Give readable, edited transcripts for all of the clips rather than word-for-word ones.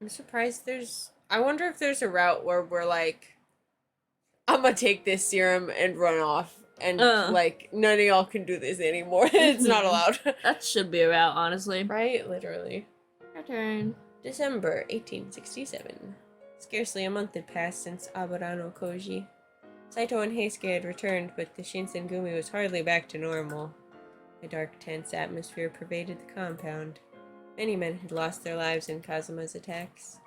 I'm surprised there's... I wonder if there's a route where we're like, I'm gonna take this serum and run off. And, like, none of y'all can do this anymore. It's not allowed. That should be a route, honestly. Right? Literally. Your turn. December 1867. Scarcely a month had passed since Aburano Koji. Saito and Heisuke had returned, but the Shinsengumi was hardly back to normal. A dark, tense atmosphere pervaded the compound. Many men had lost their lives in Kazuma's attacks.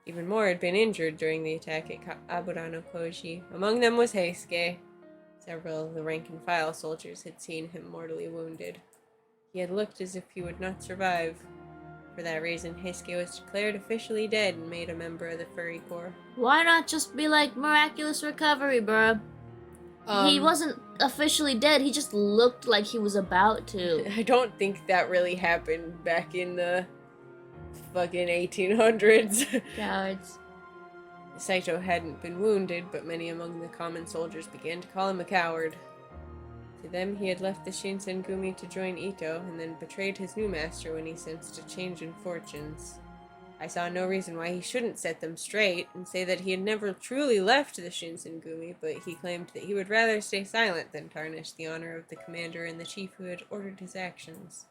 Even more had been injured during the attack at Aburano Koji. Among them was Heisuke. Several of the rank-and-file soldiers had seen him mortally wounded. He had looked as if he would not survive. For that reason, Heisuke was declared officially dead and made a member of the Furry Corps. Why not just be like, miraculous recovery, bruh? He wasn't officially dead, he just looked like he was about to. I don't think that really happened back in the fucking 1800s. Cowards. Saito hadn't been wounded, but many among the common soldiers began to call him a coward. To them, he had left the Shinsengumi to join Ito, and then betrayed his new master when he sensed a change in fortunes. I saw no reason why he shouldn't set them straight, and say that he had never truly left the Shinsengumi, but he claimed that he would rather stay silent than tarnish the honor of the commander and the chief who had ordered his actions.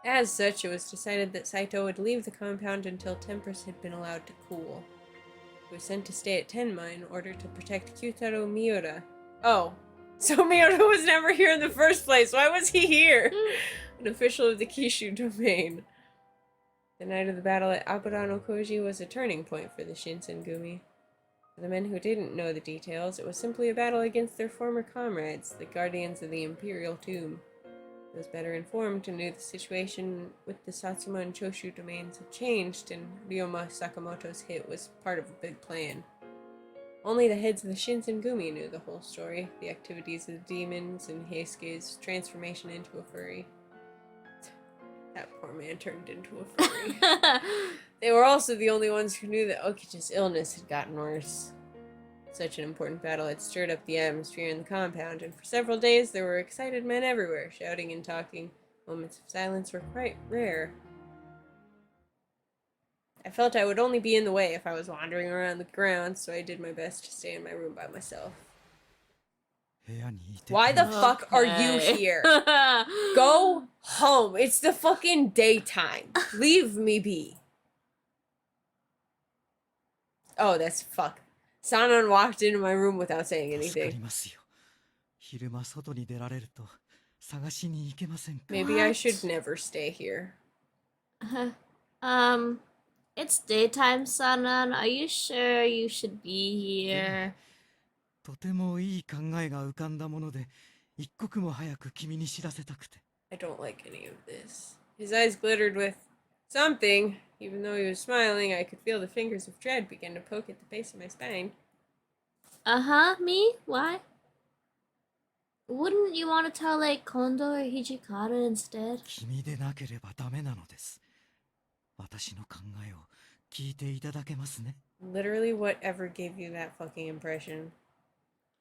As such, it was decided that Saito would leave the compound until tempers had been allowed to cool. He was sent to stay at Tenma in order to protect Kyutaro Miura. Oh, so Miura was never here in the first place. Why was he here? An official of the Kishu domain. The night of the battle at Aburano Koji was a turning point for the Shinsengumi. For the men who didn't know the details, it was simply a battle against their former comrades, the guardians of the Imperial Tomb. Those better informed and knew the situation with the Satsuma and Choshu domains had changed, and Ryoma Sakamoto's hit was part of a big plan. Only the heads of the Shinsengumi knew the whole story, the activities of the demons, and Heisuke's transformation into a furry. That poor man turned into a furry. They were also the only ones who knew that Okichi's illness had gotten worse. Such an important battle had stirred up the atmosphere in the compound, and for several days there were excited men everywhere, shouting and talking. Moments of silence were quite rare. I felt I would only be in the way if I was wandering around the grounds, so I did my best to stay in my room by myself. Why the fuck are you here? Go home. It's the fucking daytime. Leave me be. Oh, that's fuck. Sanan walked into my room without saying anything. Maybe I should never stay here. It's daytime, Sanan. Are you sure you should be here? I don't like any of this. His eyes glittered with something. Even though he was smiling, I could feel the fingers of dread begin to poke at the base of my spine. Me? Why? Wouldn't you want to tell, like, Kondo or Hijikata instead? Literally whatever gave you that fucking impression.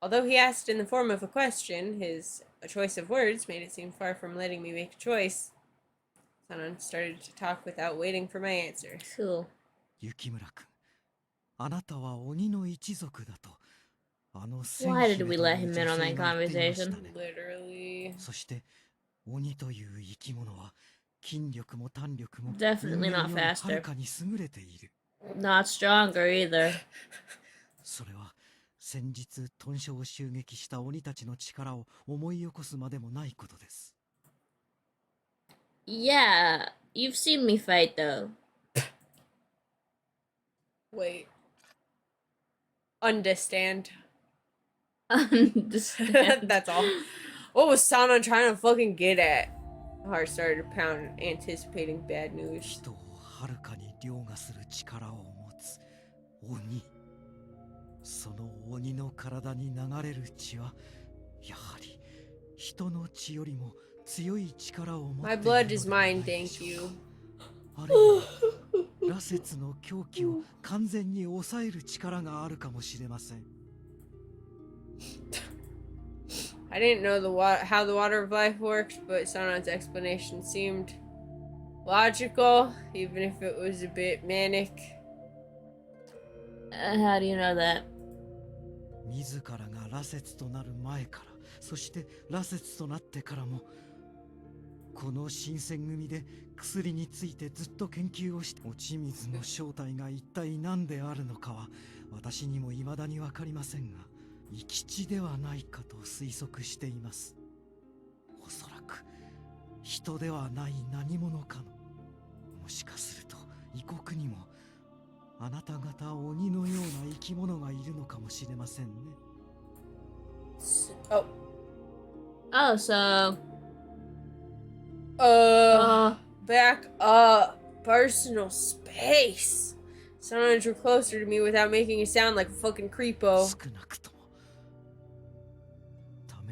Although he asked in the form of a question, his choice of words made it seem far from letting me make a choice. Sanan started to talk without waiting for my answer. Cool. Why did we let him in on that conversation? Literally. Definitely not faster. Not stronger either. Yeah, you've seen me fight though. Wait. Understand. Understand. That's all. What was Sanan trying to fucking get at? My heart started to pound, anticipating bad news. My blood is mine, thank you. I didn't know how the water of life worked, but Sanan's explanation seemed logical, even if it was a bit manic. How do you know that? 自らが羅刹となる前から、そして羅刹となってからも、この新選組で薬についてずっと研究をして、落ち水の正体が一体何であるのかは私にも未だに分かりませんが、生き地ではないかと推測しています。おそらく人ではない何者かの、もしかすると異国にもあなた方鬼のような生き物がいるのかもしれませんね。Oh. Oh, so. Back up. Personal space. Someone drew closer to me without making it sound like a fucking creepo. 少なくとも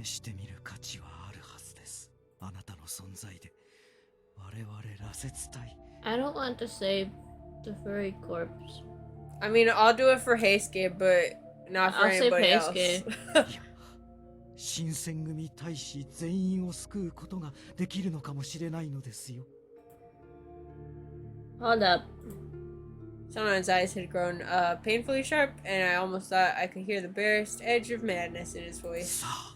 試してみる価値はあるはずです。あなたの存在で我々羅刹隊。I don't want to save the furry corpse. I mean, I'll do it for Heisuke, but not for I'll save anybody else. Heisuke. いや、新選組大使全員を救うことができるのかもしれないのですよ。Hold up. Someone's eyes had grown painfully sharp, and I almost thought I could hear the barest edge of madness in his voice. さあ、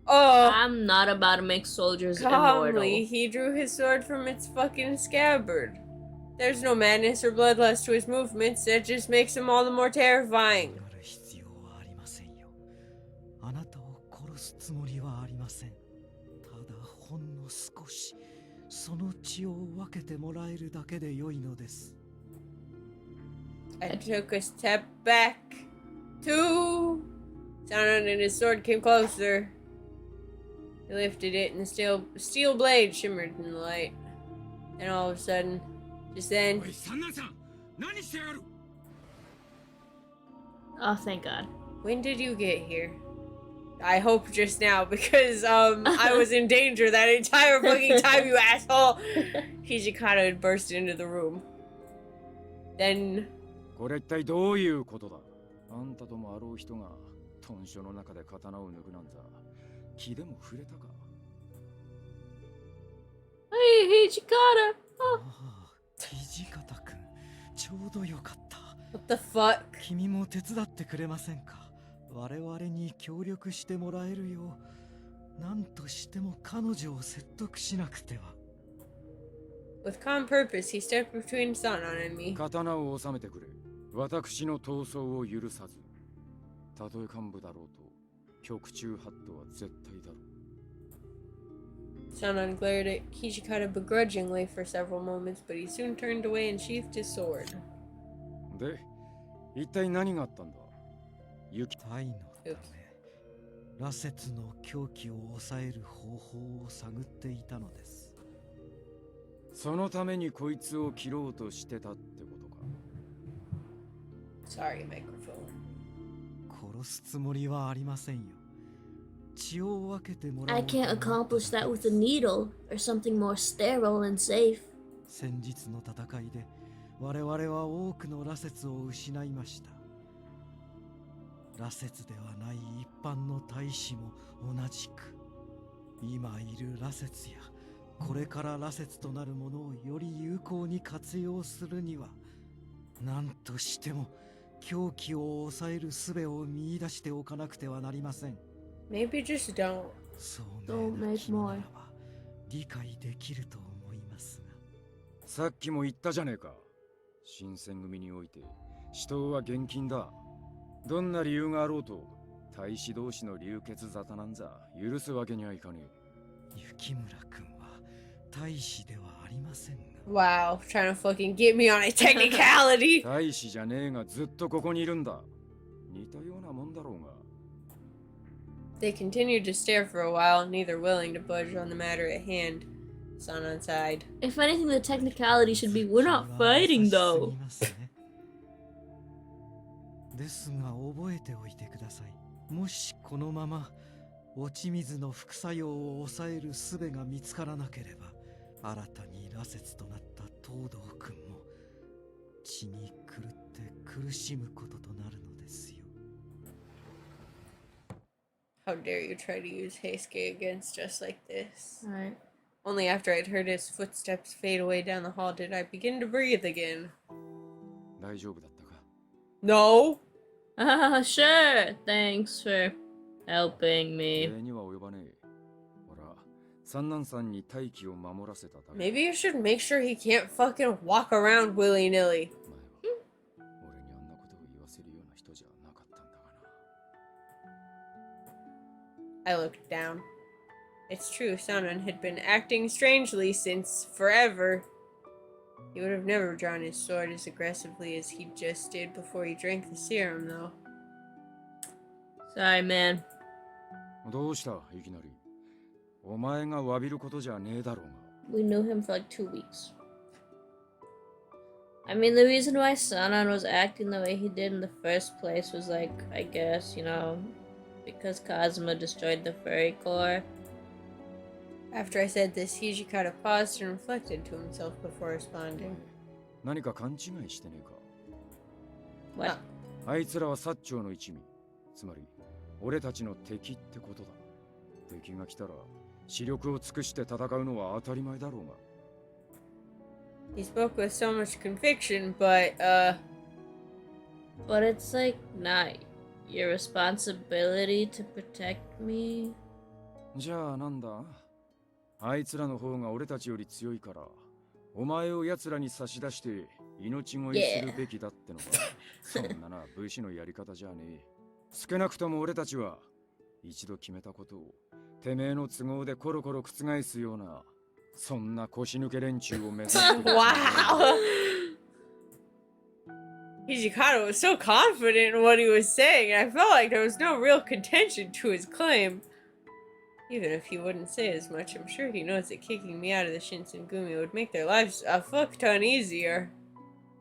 Oh, I'm not about to make soldiers calmly, immortal. he drew his sword from its fucking scabbard. There's no madness or bloodlust to his movements, that just makes him all the more terrifying. やる必要はありませんよ。あなたを殺すつもりはありません。ただほんの少しその血を分けてもらえるだけで良いのです。I took a step back. 2. Sound and his sword came closer. He lifted it, and the steel blade shimmered in the light. And all of a sudden, just then, Oh, thank God. when did you get here? I hope just now, because I was in danger that entire fucking time, you asshole. Hijikata had burst into the room. Then これ一体どういうことだ。あんたともあろう人が豚書の中で刀を抜くなんざ気でも触れたか。 Hey, Hijikata. ああ、土方くん、ちょうどよかった。 what the fuck? 君も手伝ってくれませんか。我々に協力してもらえるよう、何としても彼女を説得しなくては。 With calm purpose, he stepped between Sanan and me. 刀を収めてくれ。私の闘争を許さず。たとえ幹部だろうと、局中ハットは絶対だろう。 Sanan glared at Hijikata begrudgingly for several moments, but he soon turned away and sheathed his sword. で、一体何があったんだ。雪。タイのため、羅刹の狂気を抑える方法を探っていたのです。そのためにこいつを切ろうとしてたってことか。 Sorry, microphone. 殺すつもりはありませんよ。血を分けてもらお I うと can't 思った accomplish だ that け with で a す。 needle or something more sterile and safe. 先日の戦いで我々は多くの羅刹を失いました。羅刹ではない一般の大使も同じく、今いる羅刹やこれから羅刹となるものをより有効に活用するには、何としても狂気を抑える術を見出しておかなくてはなりません。 Maybe just don't. そうDon't な make 君なら more. ば理解できると思いますが。さっきも言ったじゃねえか。新選組において、死闘は厳禁だ。どんな理由があろうと、大使同士の流血沙汰なんざ許すわけにはいかねえ。雪村君は大使ではありませんが。 Wow, trying to fucking get me on a technicality. 大使じゃねえがずっとここにいるんだ。似たようなもんだろうが。 They continued to stare for a while, neither willing to budge on the matter at hand. Sanan sighed. If anything, the technicality should be we're not fighting though. ですが覚えておいてください。もしこのまま落ち水の副作用を抑える術が見つからなければ、新たに羅刹となった東堂君も血に狂って苦しむこととなるのですよ。 How dare you try to use Heisuke against us like this? Alright. Only after I'd heard his footsteps fade away down the hall did I begin to breathe again. 大丈夫だったか。No. Sure. Thanks for helping 礼 me. には及ばねえ。ほら、三男さんに大気を守らせたため。 Maybe you should make sure he can't fucking walk around willy-nilly. 前は俺にあんなことを言わせるような人じゃなかったんだがな。 I looked down. It's true, Sanan had been acting strangely since forever. He would have never drawn his sword as aggressively as he just did before he drank the serum, though. Sorry, man. どうしたいきなり。お前が詫びることじゃねえだろうが。 We knew him for like 2 weeks. I mean, the reason why Sanan was acting the way he did in the first place was like, I guess, you know, because Kazuma destroyed the furry core. After I said this, Hijikata paused and reflected to himself before responding. 何か勘違いしてねえか。 What? あいつらは薩長の一味。つまり、俺たちの敵ってことだ。敵が来たら、視力を尽くして戦うのは当たり前だろうが。 He spoke with so much conviction, but, But it's like not your responsibility to protect me. じゃあなんだ？あいつらの方が俺たちより強いから、お前を奴らに差し出して命乞いするべきだってのか。そんなな武士のやり方じゃねえ。少なくとも俺たちは一度決めたことをてめえの都合でコロコロ覆すようなそんな腰抜け連中を目指してる。wow! Hijikata was so confident in what he was saying, and I felt like there was no real contention to his claim. Even if he wouldn't say as much, I'm sure he knows that kicking me out of the Shinsengumi would make their lives a fuck ton easier.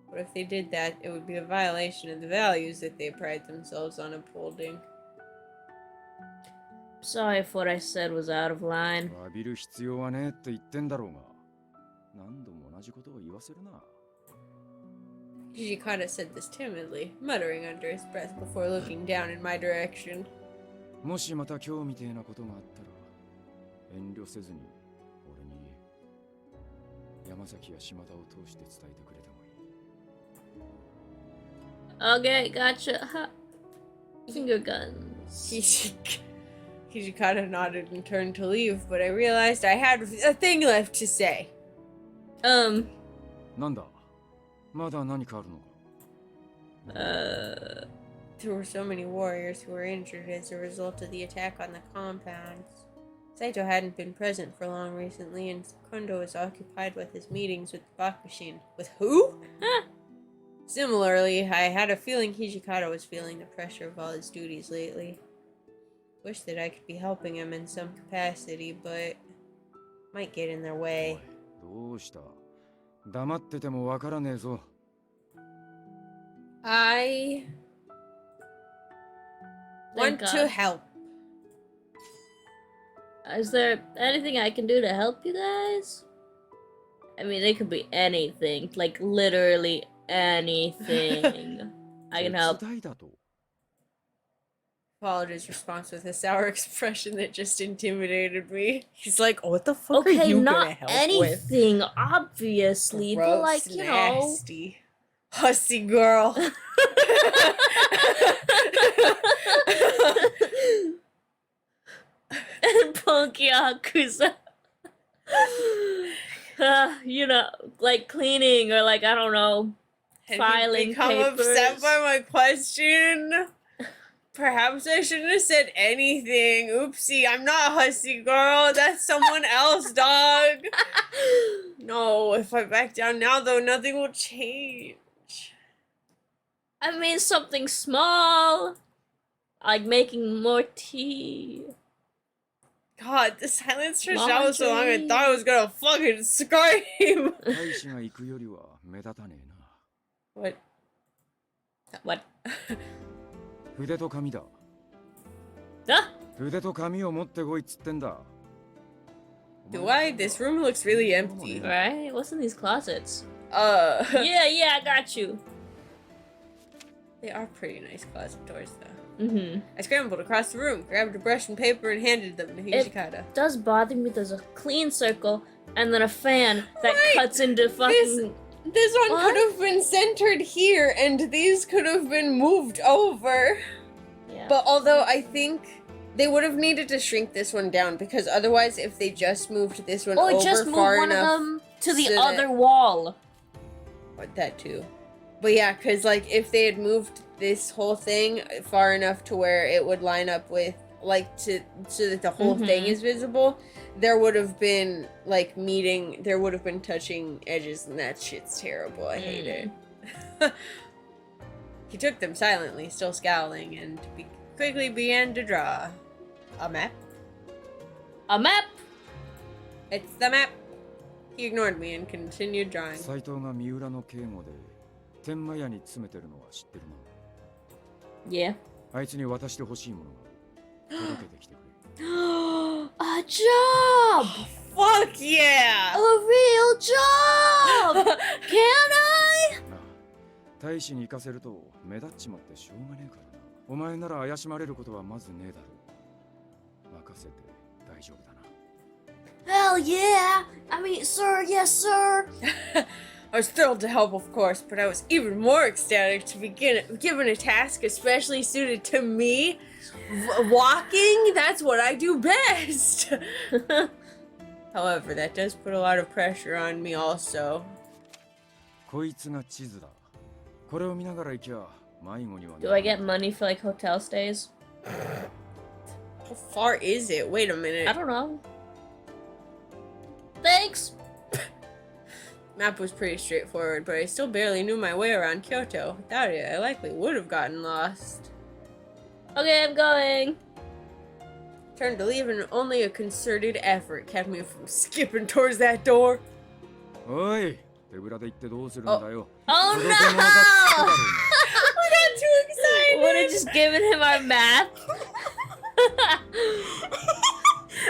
But if they did that, it would be a violation of the values that they pride themselves on upholding. Sorry if what I said was out of line. 詫びる必要はねえって言ってんだろうが。何度も同じことを言わせるな。 Hijikata said this timidly, muttering under his breath before looking down in my direction. もしまた今日みてえなことがあったら、遠慮せずに俺に言え。山崎や島田を通して伝えてくれてもいい。 Okay, gotcha. Ha. Finger guns. Hijikata nodded and turned to leave, but I realized I had a thing left to say. なんだまだ何かあるのか。 There were so many warriors who were injured as a result of the attack on the compounds. Saito hadn't been present for long recently, and Kondo was occupied with his meetings with the Bakushin. With who? Similarly, I had a feeling Hijikata was feeling the pressure of all his duties lately. Wish that I could be helping him in some capacity, but might get in their way. どうした黙っててもわからねえぞ。 I want Thank to God. help. Is there anything I can do to help you guys? I mean, it could be anything. Like, literally anything. I can help. 手伝いだと。 Followed his response with a sour expression that just intimidated me. He's like, oh, what the fuck are Okay, you not gonna help with? anything, obviously, but Gross, like, you know. nasty. Hussy girl. And Punky Akusa. You know, like cleaning or like, I don't know, Had filing you become papers. upset by my question? Perhaps I shouldn't have said anything. Oopsie, I'm not Hussy girl. That's someone else, dog. No, if I back down now, though, nothing will change. I mean, something small, like making more tea. God, the silence stretched out so long I Laundry. thought I was gonna fucking scream. 大使が行くよりは目立たねえな。 What? What? 筆と紙だ。 Ah! 筆と紙を持ってこいっつってんだ。 Do I? This room looks really empty. Right? What's in these closets? Yeah, Yeah, I got you. they are pretty nice closet doors, though. Mm-hmm. I scrambled across the room, grabbed a brush and paper, and handed them to Hijikata. Does bother me there's a clean circle and then a fan that Right. cuts into fucking This one What? could have been centered here, and these could have been moved over. Yeah. But although I think they would have needed to shrink this one down, because otherwise, if they just moved this one or over just move far one of enough, them to the so that- other wall. What, that too. But yeah, because like if they had moved this whole thing far enough to where it would line up with like to so that the whole thing is visible, there would have been like meeting. There would have been touching edges, and that shit's terrible. I hate it. He took them silently, still scowling, and quickly began to draw a map. A map. It's the map. He ignored me and continued drawing. 斎藤が三浦の警護で天満屋に詰めてるのは知ってるな。 Yeah. あいつに渡してほしいものがある。届けてきてくれ。 A job. Fuck yeah! A real job. Can I? なあ、大使に行かせると目立っちまってしょうがねえからな。お前なら怪しまれることはまずねえだろう。任せて大丈夫だな。 Hell yeah. I mean, sir, yes, sir. I was thrilled to help, of course, but I was even more ecstatic to be given a task especially suited to me. Walking, that's what I do best. However, that does put a lot of pressure on me also. こいつが地図だ。これを見ながら行きゃ迷子にはな Do I get money for like hotel stays? How far is it? Wait a minute. I don't know. Thanks. Map was pretty straightforward, but I still barely knew my way around Kyoto. Without it, I likely would have gotten lost. Okay, I'm going. Turned to leave, and only a concerted effort kept me from skipping towards that door. おい、手ぶらで行ってどうするんだよ。 Oh 届け物だっつってだろ no! うが。 I got too excited! Would have just given him our map.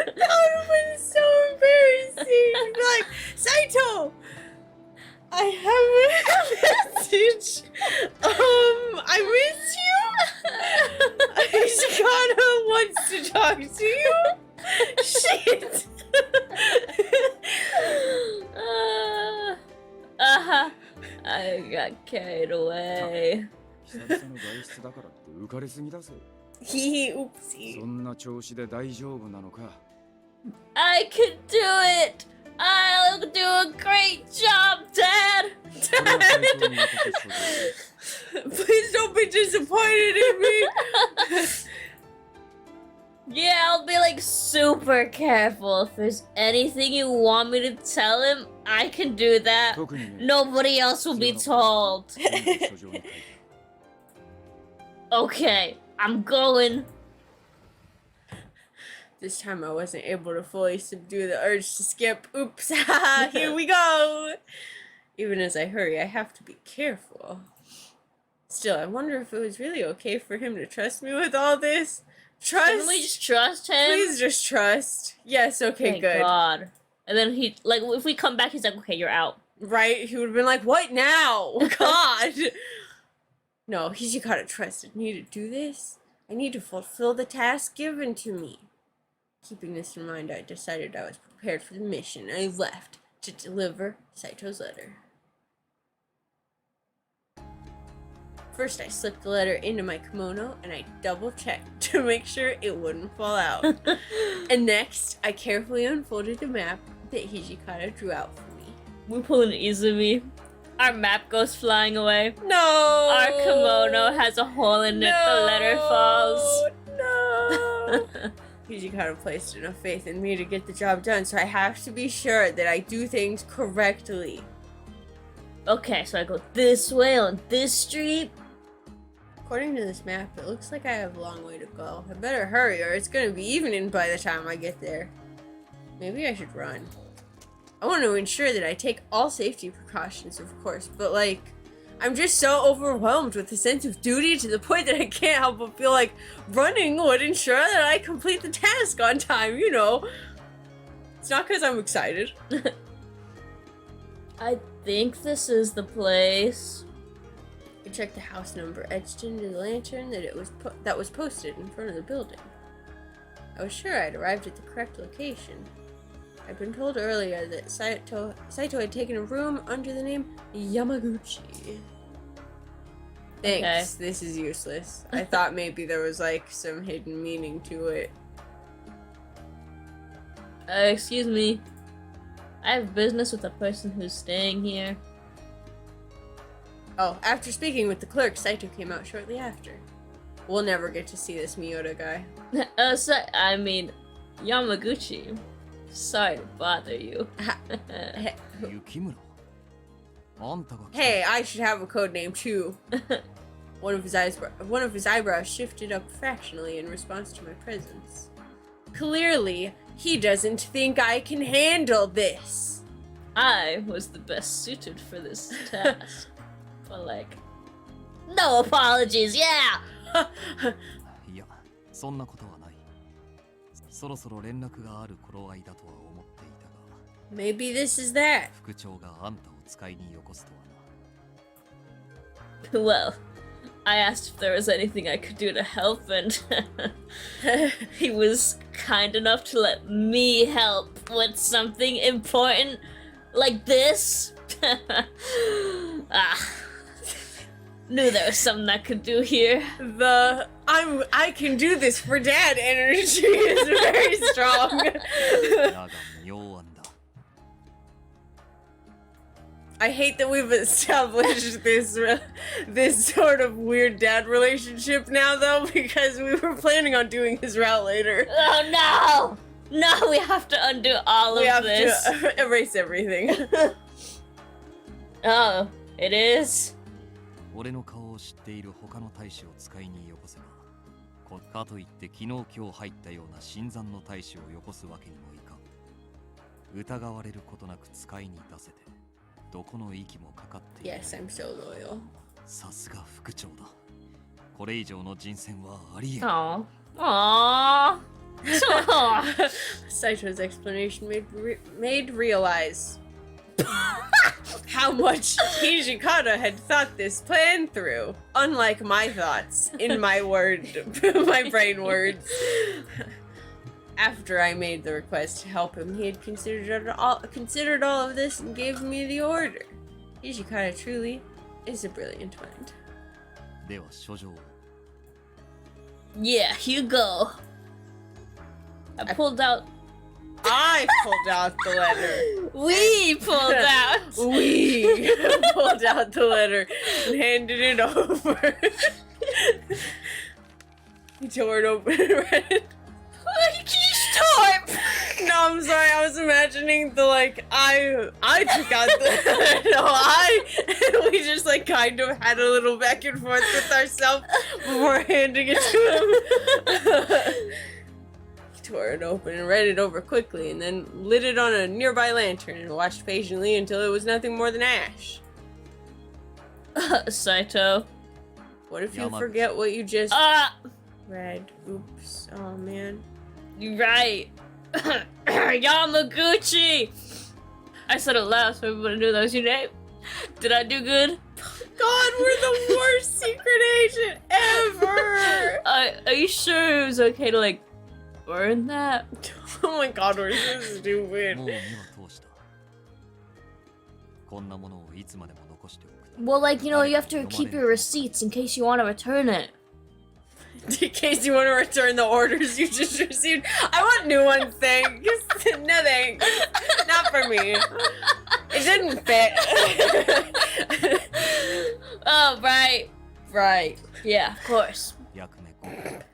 That would have been so embarrassing. I'd be like, Saito! I have a message. I miss you. Ishikata wants to talk to you. Shit. I got carried away. 久々の外出だからって浮かれすぎだぜ。 Oopsie. そんな調子で大丈夫なのか。 I can do it. I'll do a great job, Dad. これは斎藤に渡す所存。 Please don't be disappointed in me. Yeah, I'll be like super careful. If there's anything you want me to tell him, I can do that. 特にね、 Nobody else will be told. 全部書状に書いて。 Okay, I'm going. This time I wasn't able to fully subdue the urge to skip. Oops, here we go. Even as I hurry, I have to be careful. Still, I wonder if it was really okay for him to trust me with all this. Trust? Can we just trust him? Please just trust. Yes, okay, Thank good. God. And then he, like, if we come back, he's like, okay, you're out. Right? He would have been like, what now? God. No, he's gotta trust me to do this. I need to fulfill the task given to me. Keeping this in mind, I decided I was prepared for the mission. I left to deliver Saito's letter. First, I slipped the letter into my kimono, and I double-checked to make sure it wouldn't fall out. And next, I carefully unfolded the map that Hijikata drew out for me. We pull an Izumi. Our map goes flying away. No! Our kimono has a hole in it. The letter falls. No! Hijikata placed enough faith in me to get the job done, so I have to be sure that I do things correctly. Okay, so I go this way on this street. According to this map, it looks like I have a long way to go. I better hurry or it's gonna be evening by the time I get there. Maybe I should run. I want to ensure that I take all safety precautions, of course, but like, I'm just so overwhelmed with a sense of duty to the point that I can't help but feel like running would ensure that I complete the task on time, you know. It's not because I'm excited. I think this is the place. I checked the house number etched into the lantern that was posted in front of the building. I was sure I'd arrived at the correct location. I'd been told earlier that Saito had taken a room under the name Yamaguchi. Thanks, this is useless. I thought maybe there was like some hidden meaning to it. Excuse me. I have business with the person who's staying here. Oh, after speaking with the clerk, Saito came out shortly after. We'll never get to see this Miyota guy. I mean, Yamaguchi. Sorry to bother you. Yukimura. Hey, I should have a code name too. One of his eyebrows shifted up fractionally in response to my presence. Clearly, he doesn't think I can handle this. I was the best suited for this task. But like, no apologies, yeah! いや、そんなことはない。そろそろ連絡がある頃合いだとは思っていたが、 Maybe this is that. 副長があんたを使いによこすとはな。 Well, I asked if there was anything I could do to help, and he was kind enough to let me help with something important like this. Knew there was something I could do here. The I can do this for dad energy is very strong. だが妙案だ。 I hate that we've established this sort of weird dad relationship now, though, because we were planning on doing his route later. Oh no! No, we have to undo all We of have this. to erase everything. Oh, it is? 俺の顔を知っている他の大使を使いによこせば、かといって昨日今日入ったような新参の大使をよこすわけにもいかん。疑われることなく使いに出せて、どこの息もかかっていない。 Yes, I'm so loyal. さすが副長だ。これ以上の人選はありえん。 Aw. Aww. Saito's explanation made realize how much Hijikata had thought this plan through. Unlike my thoughts, in my my brain words. After I made the request to help him, he had considered all of this and gave me the order. Hijikata truly is a brilliant mind. では書状を。 Yeah, you go. I pulled out. I pulled out the letter. We pulled out. We pulled out the letter and handed it over. He tore it open and read it. Stop! No, I'm sorry. I was imagining the I took out the we just like kind of had a little back and forth with ourselves before handing it to him. He tore it open and read it over quickly, and then lit it on a nearby lantern and watched patiently until it was nothing more than ash. Saito. What if you Yamaguchi. forget what you just Ah! read? Oops. Oh man. You're right. Yamaguchi! I said it loud so everybody knew that was your name. Did I do good? God, we're the worst secret agent ever! Are you sure it was okay to like burn that? Oh my god, we're so も stupid. う目は通した。こんなものをいつまでも残しておくと。 Well, like, you know, you have to keep your receipts in case you want to return it. In case you want to return the orders you just received. I want new ones, thanks. No thanks. Not for me. It didn't fit. Oh, right. Right. Yeah, of course. 役目合格だな。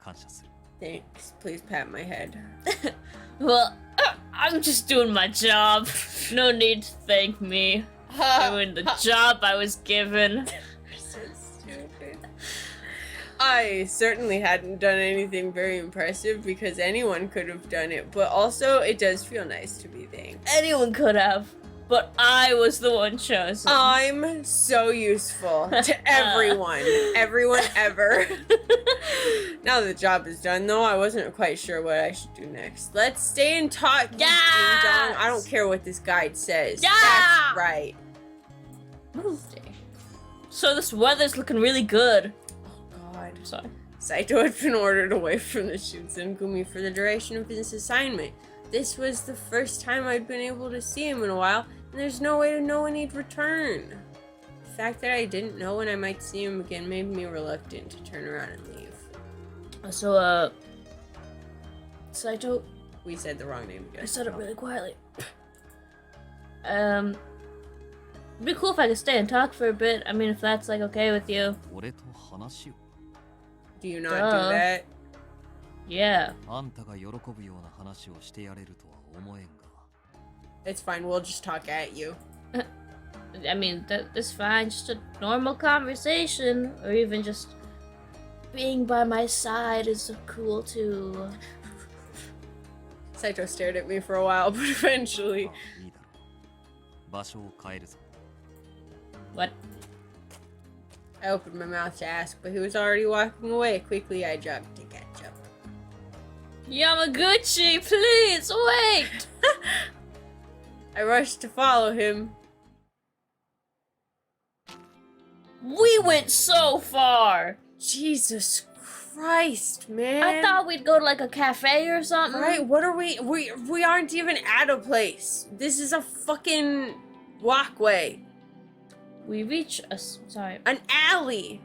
感謝する。 Thanks. Please pat my head. Well, I'm just doing my job. No need to thank me. Doing the job I was given. So stupid. I certainly hadn't done anything very impressive because anyone could have done it, but also it does feel nice to be thanked. Anyone could have, but I was the one chosen. I'm so useful to everyone. Everyone ever. Now the job is done, though, I wasn't quite sure what I should do next. Let's stay in touch. Yes! Ding dong. I don't care what this guide says. Yeah! That's right. Stay. So this weather's looking really good. Oh god. Sorry. Saito had been ordered away from the Shinsengumi for the duration of his assignment. this was the first time I'd been able to see him in a while, and there's no way to know when he'd return. The fact that I didn't know when I might see him again made me reluctant to turn around and leave. So, Saito, We said the wrong name again. I said it really quietly. It'd be cool if I could stay and talk for a bit. I mean, if that's like okay with you. 俺と話を Do you not Duh. do that? Yeah. あんたが喜ぶような話をしてやれるとは思えんが It's fine, we'll just talk at you. I mean, that's fine. Just a normal conversation, or even just being by my side is cool too. Saito stared at me for a while, but eventually. あいいだろう場所を変えるぞ What? I opened my mouth to ask, but he was already walking away. Quickly, I jogged to catch up. Yamaguchi, please wait. I rushed to follow him. We went so far. Jesus Christ, man. I thought we'd go to like a cafe or something. Right? What are we aren't even at a place. This is a fucking walkway. We reach a sorry. An alley.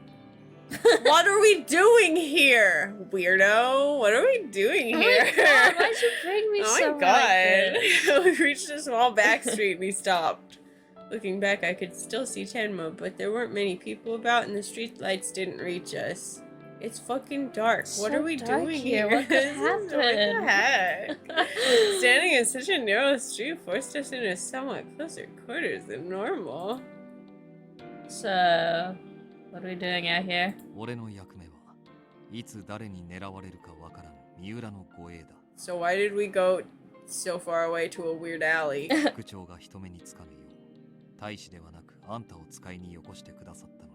What are we doing here? Weirdo. What are we doing Oh here? my god, why'd you bring me Oh my somewhere like this? god. We reached a small back street and we stopped. Looking back, I could still see Tenma, but there weren't many people about and the street lights didn't reach us. It's fucking dark. It's What so are we dark doing here. here? What could What the happen? heck? Standing in such a narrow street forced us into somewhat closer quarters than normal. So, what are we doing out here? 俺の役目はいつ誰に狙われるかわからん三浦の護衛だ So why did we go so far away to a weird alley? 副長が人目につかぬよう大使ではなくあんたを使いによこしてくださったのに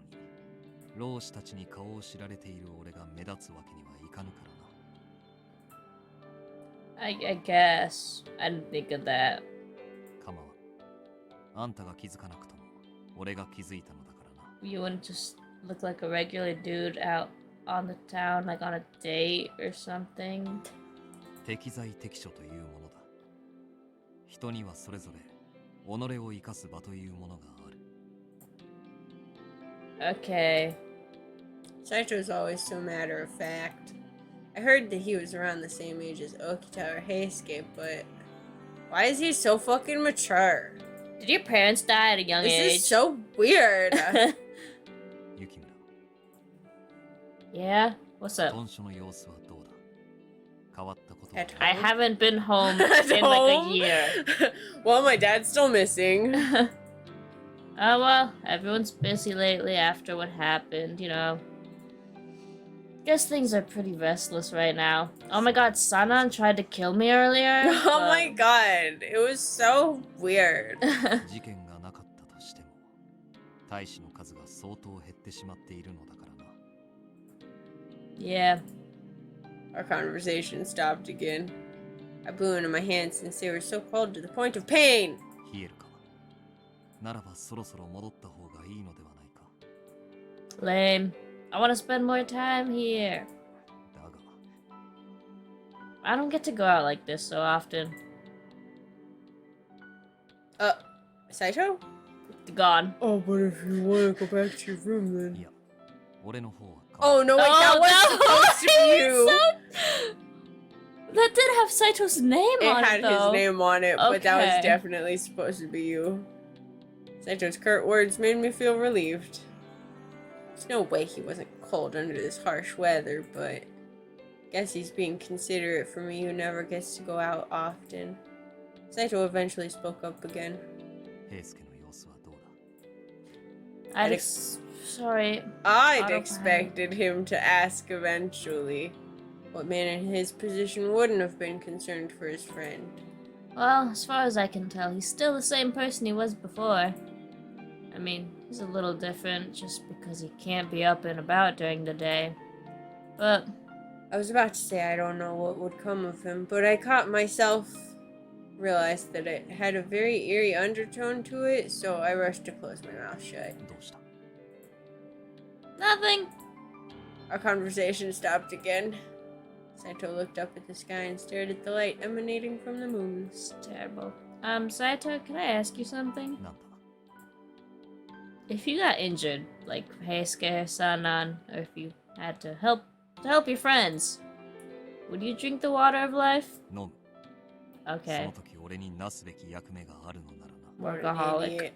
老師たちに顔を知られている俺が目立つわけにはいかぬからな I guess. I didn't think of that. 構わんあんたが気づかなくとも俺が気づいたのだからな You wouldn't just look like a regular dude out on the town, like on a date or something. 適材適所というものだ人にはそれぞれ己を生かす場というものがある Okay. Saito's always so matter of fact. I heard that he was around the same age as Okita or Heisuke, but why is he so fucking mature? Did your parents die at a young This age? is so weird. 雪村 Yeah? What's up? 豚書の様子はどうだ変わったことは At I haven't been home At in like a home? year. Well, my dad's still missing. Oh well, everyone's busy lately after what happened, you know. Guess things are pretty restless right now. Oh my god, Sanan tried to kill me earlier. Oh my god, it was so weird. 事件がなかったとしても大使の数が相当減ってしまっているのだからな Yeah. Our conversation stopped again. I blew into my hands since they were so cold to the point of pain. 冷えるかならばそろそろ戻った方がいいのではないか Lame. I want to spend more time here. だが I don't get to go out like this so often. Saito? Gone. Oh, but if you want to go back to your room い then. や俺の方は Oh, no, wait, that was supposed to be you. That did have Saito's name It on had it, though. his name on it, but that was Okay. definitely supposed to be you. Saito's curt words made me feel relieved. There's no way he wasn't cold under this harsh weather, but guess he's being considerate for me who never gets to go out often. Saito eventually spoke up again. 平介の様子はどうだ Sorry. I'd Autopilot. expected him to ask eventually. What man in his position wouldn't have been concerned for his friend? Well, as far as I can tell, he's still the same person he was before. I mean, he's a little different just because he can't be up and about during the day. But I was about to say I don't know what would come of him, but I caught myself, realized that it had a very eerie undertone to it, so I rushed to close my mouth shut. どうした nothing. Our conversation stopped again. Saito looked up at the sky and stared at the light emanating from the moon. It's terrible. Saito, can I ask you something? なんだ If you got injured, like Heisuke Sanan, or if you had to help your friends, would you drink the water of life? 飲む Okay. その時俺になすべき役目があるのならな What an Workaholic. idiot.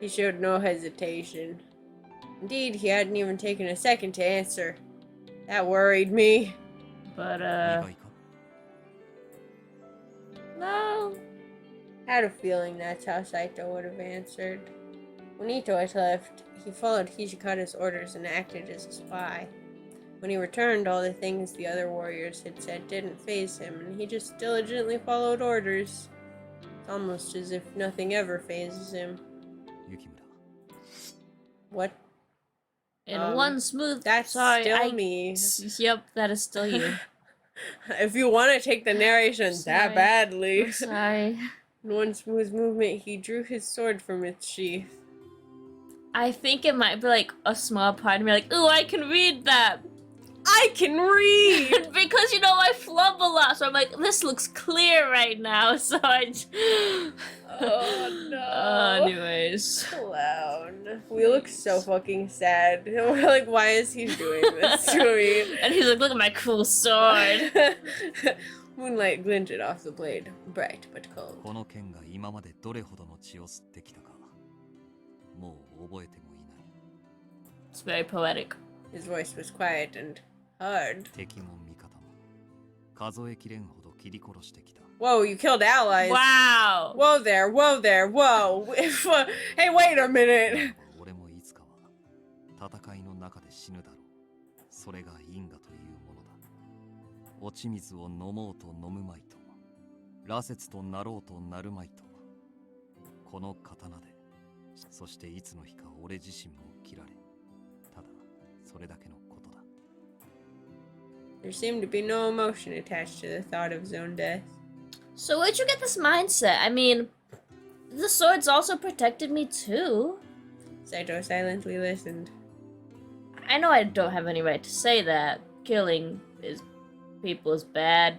He showed no hesitation. Indeed, he hadn't even taken a second to answer. That worried me. But 意外か no. Had a feeling that's how Saito would have answered. When Ito had left, he followed Hijikata's orders and acted as a spy. When he returned, all the things the other warriors had said didn't faze him, and he just diligently followed orders. It's almost as if nothing ever phases him. 雪村 What? In Um, one smooth. That's sorry, still me. Yep, that is still you. If you want to take the narration that Sorry. badly. I'm sorry. In one smooth movement, he drew his sword from its sheath. I think it might be like a small part of me, like, ooh, I can read that. I can read! Because, you know, I flub a lot, so I'm like, this looks clear right now, so I... Oh, no. Anyways. Clown. We look so fucking sad. We're like, why is he doing this to me? And he's like, look at my cool sword. Moonlight glinted off the blade, bright but cold. この剣が今までどれほどの血を吸ってきたかもう覚えてもいない It's very poetic. His voice was quiet and hard. 敵も味方も数えきれんほど切り殺してきた Whoa, you killed allies. Wow! Whoa there, whoa there, whoa. Hey, wait a minute. 俺もいつかは戦いの中で死ぬだろうそれが因果というものだ落ち水を飲もうと飲むまいと羅刹となろうとなるまいとこの刀でそしていつの日か俺自身も切られただそれだけのことだ There seemed to be no emotion attached to the thought of his own death. So where'd you get this mindset? I mean, the swords also protected me too. Saito silently listened. I know I don't have any right to say that. Killing people is bad.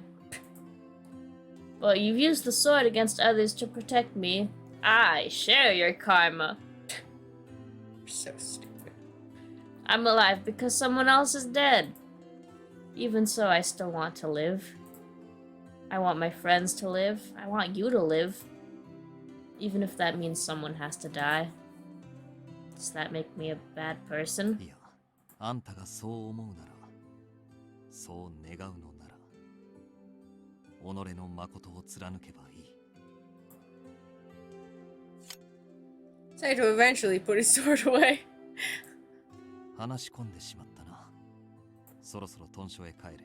But you've used the sword against others to protect me. I share your karma. So stupid. I'm alive because someone else is dead. Even so, I still want to live. I want my friends to live. I want you to live. Even if that means someone has to die. Does that make me a bad person? いやあんたがそう思うならそう願うのなら己の誠を貫けばいい Saito eventually put his sword away. 話し込んでしまったなそろそろ屯所へ帰れ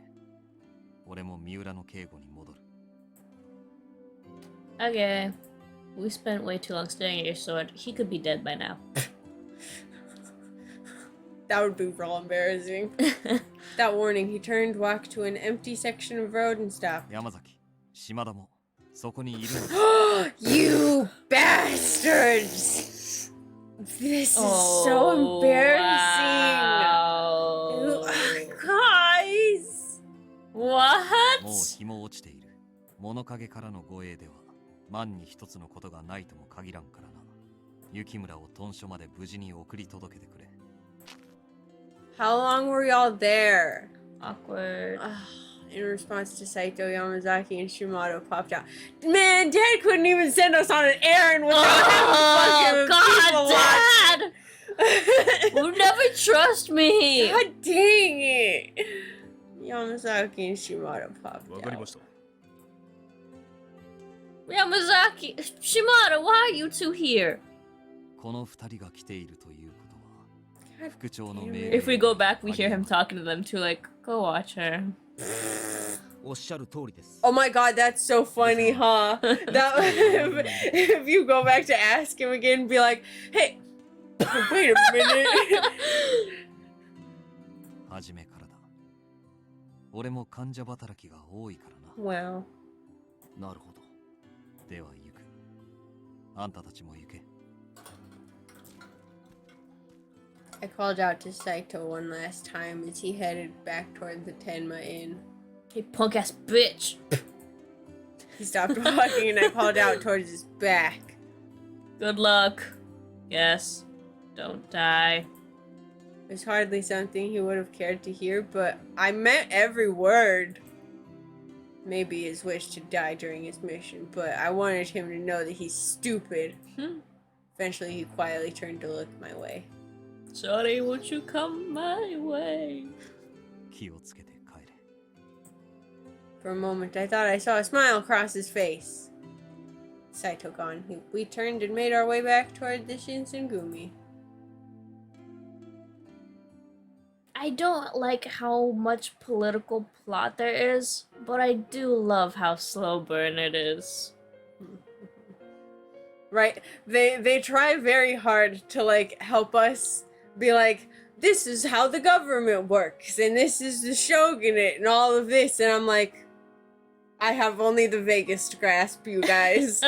俺も三浦の警護に戻る Okay. We spent way too long staring at your sword. He could be dead by now. That would be real embarrassing. That warning, he turned, walked to an empty section of road and stopped. 山崎島田もそこにいるのだ You bastards! This is so embarrassing. Wow. Guys! もう What? 日も落ちている物陰からの護衛では万に一つのことがないとも限らんからな雪村を屯所まで無事に送り届けてくれ How long were y'all there? Awkward. In response to Saito, Yamazaki and Shimado popped out. Man, Dad couldn't even send us on an errand without having fucking God, Dad! people Would never trust me. God dang it! Yamazaki and Shimado popped わかりま out. した。 Yamazaki, Shimada, why are you two here? この二人が来ているということは God 副長の damn 命 it. 令 If we go back, we hear him talking to them too, like, go watch her. おっしゃる通りです Oh my god, that's so funny, huh? That if you go back to ask him again, be like, hey, wait a minute. 初めからだ俺も患者働きが多いからな Wow. なるほどでは行くあんたたちも行け I called out to Saito one last time as he headed back toward the Tenma Inn. Hey, punk ass bitch. He stopped walking and I called out towards his back. Good luck. Yes. Don't die. It was hardly something he would have cared to hear, but I meant every word. Maybe his wish to die during his mission, but I wanted him to know that he's stupid. Eventually, he quietly turned to look my way. Sorry, won't you come my way? 気をつけて帰れ For a moment, I thought I saw a smile cross his face. Saito gone, we turned and made our way back toward the Shinsengumi. I don't like how much political plot there is, but I do love how slow burn it is. Right? They try very hard to, like, help us be like, this is how the government works, and this is the shogunate, and all of this, and I'm like, I have only the vaguest grasp, you guys.